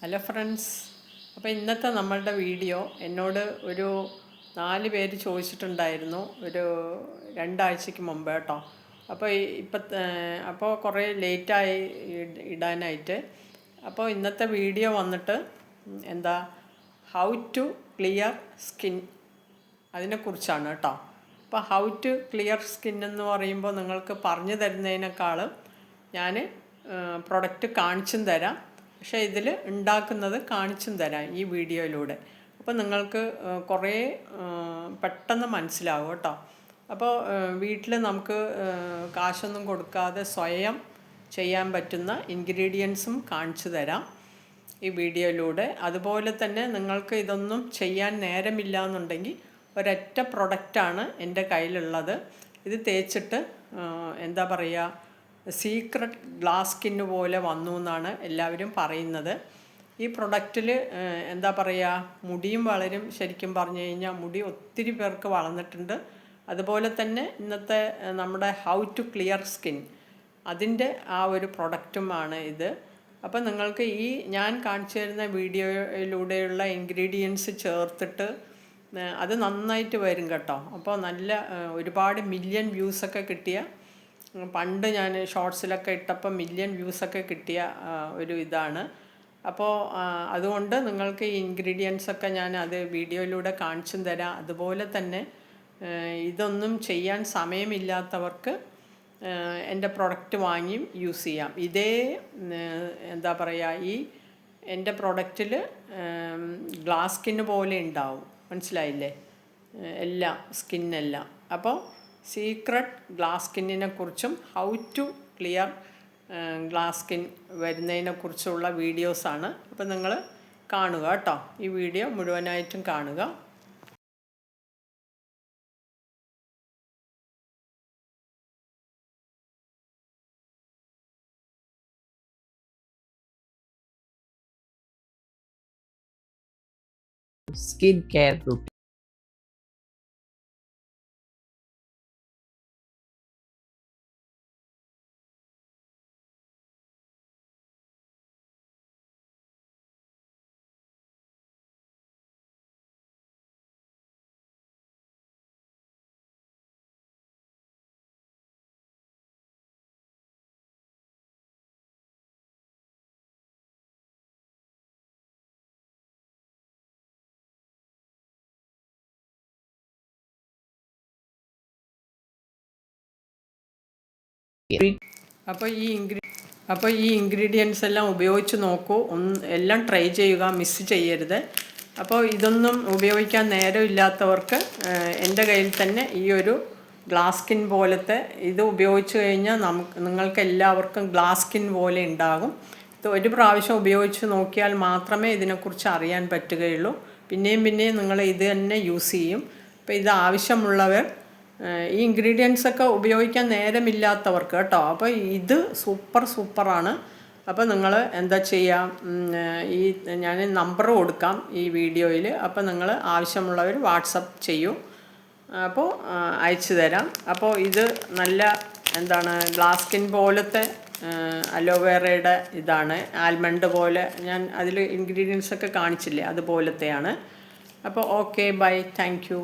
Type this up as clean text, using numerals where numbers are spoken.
Hello friends. അപ്പോൾ ഇന്നത്തെ നമ്മളുടെ വീഡിയോ എന്നോട് ഒരു 4 പേര് ചോദിച്ചിട്ടുണ്ടായിരുന്നു ഒരു 2 ആഴ്ചയ്ക്ക് മുമ്പ് കേട്ടോ. അപ്പോൾ അപ്പോൾ കുറേ ലേറ്റായി ഇടാനായിട്ട്. അപ്പോൾ ഇന്നത്തെ വീഡിയോ വന്നിട്ട് എന്താ ഹൗ ടു ക്ലിയർ സ്കിൻ അതിനെക്കുറിച്ചാണ് കേട്ടോ. അപ്പോൾ ഹൗ ടു ക്ലിയർ സ്കിൻ എന്ന് പറയുമ്പോൾ നിങ്ങൾക്ക് പറഞ്ഞു തരുന്നതിനേക്കാളും ഞാൻ പ്രൊഡക്റ്റ് കാണിച്ചും തരാം, പക്ഷേ ഇതിൽ ഉണ്ടാക്കുന്നത് കാണിച്ചും തരാം ഈ വീഡിയോയിലൂടെ. അപ്പോൾ നിങ്ങൾക്ക് കുറേ പെട്ടെന്ന് മനസ്സിലാവും കേട്ടോ. അപ്പോൾ വീട്ടിൽ നമുക്ക് കാശൊന്നും കൊടുക്കാതെ സ്വയം ചെയ്യാൻ പറ്റുന്ന ഇൻഗ്രീഡിയൻസും കാണിച്ചു തരാം ഈ വീഡിയോയിലൂടെ. അതുപോലെ തന്നെ നിങ്ങൾക്ക് ഇതൊന്നും ചെയ്യാൻ നേരമില്ല എന്നുണ്ടെങ്കിൽ ഒരൊറ്റ പ്രൊഡക്റ്റാണ് എൻ്റെ കയ്യിലുള്ളത്. ഇത് തേച്ചിട്ട് എന്താ പറയുക, സീക്രട്ട് ഗ്ലാസ് സ്കിന്ന് പോലെ വന്നു എന്നാണ് എല്ലാവരും പറയുന്നത്. ഈ പ്രൊഡക്റ്റിൽ എന്താ പറയുക, മുടിയും വളരും. ശരിക്കും പറഞ്ഞു കഴിഞ്ഞാൽ മുടി ഒത്തിരി പേർക്ക് വളർന്നിട്ടുണ്ട്. അതുപോലെ തന്നെ ഇന്നത്തെ നമ്മുടെ ഹൗ ടു ക്ലിയർ സ്കിൻ അതിൻ്റെ ആ ഒരു പ്രൊഡക്റ്റുമാണ് ഇത്. അപ്പോൾ നിങ്ങൾക്ക് ഈ ഞാൻ കാണിച്ചു തരുന്ന വീഡിയോയിലൂടെയുള്ള ഇൻഗ്രീഡിയൻസ് ചേർത്തിട്ട് അത് നന്നായിട്ട് വരും കേട്ടോ. അപ്പോൾ നല്ല ഒരുപാട് മില്യൺ വ്യൂസൊക്കെ കിട്ടിയ, പണ്ട് ഞാൻ ഷോർട്സിലൊക്കെ ഇട്ടപ്പോൾ മില്യൺ വ്യൂസൊക്കെ കിട്ടിയ ഒരു ഇതാണ്. അപ്പോൾ അതുകൊണ്ട് നിങ്ങൾക്ക് ഈ ഇൻഗ്രീഡിയൻസൊക്കെ ഞാൻ അത് വീഡിയോയിലൂടെ കാണിച്ചും തരാം. അതുപോലെ തന്നെ ഇതൊന്നും ചെയ്യാൻ സമയമില്ലാത്തവർക്ക് എൻ്റെ പ്രൊഡക്റ്റ് വാങ്ങിയും യൂസ് ചെയ്യാം. ഇതേ എന്താ പറയുക, ഈ എൻ്റെ പ്രൊഡക്റ്റിൽ ഗ്ലാസ് സ്കിന്ന് പോലെ ഉണ്ടാവും, മനസ്സിലായില്ലേ, എല്ലാം സ്കിന്നെല്ലാം. അപ്പോൾ സീക്രട്ട് ഗ്ലാസ് സ്കിന്നിനെ കുറിച്ചും how to clear glass skin വരുന്നതിനെക്കുറിച്ചുള്ള വീഡിയോസാണ്. അപ്പോൾ നിങ്ങൾ കാണുക കേട്ടോ, ഈ വീഡിയോ മുഴുവനായിട്ടും കാണുക. Skin care routine. അപ്പോൾ ഈ ഇൻഗ്രീഡിയൻസ് എല്ലാം ഉപയോഗിച്ച് നോക്കൂ, എല്ലാം ട്രൈ ചെയ്യുക, മിസ് ചെയ്യരുത്. അപ്പോൾ ഇതൊന്നും ഉപയോഗിക്കാൻ നേരമില്ലാത്തവർക്ക് എൻ്റെ കയ്യിൽ തന്നെ ഈ ഒരു ഗ്ലാസ് സ്കിൻ പോലത്തെ ഇത് ഉപയോഗിച്ച് കഴിഞ്ഞാൽ നിങ്ങൾക്ക് എല്ലാവർക്കും ഗ്ലാസ് സ്കിൻ പോലെ ഉണ്ടാകും. ഇത് ഒരു പ്രാവശ്യം ഉപയോഗിച്ച് നോക്കിയാൽ മാത്രമേ ഇതിനെക്കുറിച്ച് അറിയാൻ പറ്റുകയുള്ളൂ. പിന്നെയും നിങ്ങൾ ഇത് തന്നെ യൂസ് ചെയ്യും. അപ്പോൾ ഇത് ആവശ്യമുള്ളവർ, ഈ ഇൻഗ്രീഡിയൻസൊക്കെ ഉപയോഗിക്കാൻ നേരമില്ലാത്തവർക്ക് കേട്ടോ. അപ്പോൾ ഇത് സൂപ്പറാണ്. അപ്പോൾ നിങ്ങൾ എന്താ ചെയ്യുക, ഈ ഞാൻ നമ്പർ കൊടുക്കാം ഈ വീഡിയോയിൽ. അപ്പോൾ നിങ്ങൾ ആവശ്യമുള്ളവർ വാട്സപ്പ് ചെയ്യൂ, അപ്പോൾ അയച്ചു തരാം. അപ്പോൾ ഇത് നല്ല എന്താണ് ഗ്ലാസ് സ്കിൻ പോലത്തെ അലോവേറയുടെ ഇതാണ്, ആൽമണ്ട് പോലെ ഞാൻ അതിൽ ഇൻഗ്രീഡിയൻസൊക്കെ കാണിച്ചില്ലേ, അതുപോലത്തെയാണ്. അപ്പോൾ ഓക്കെ, ബൈ, താങ്ക് യു.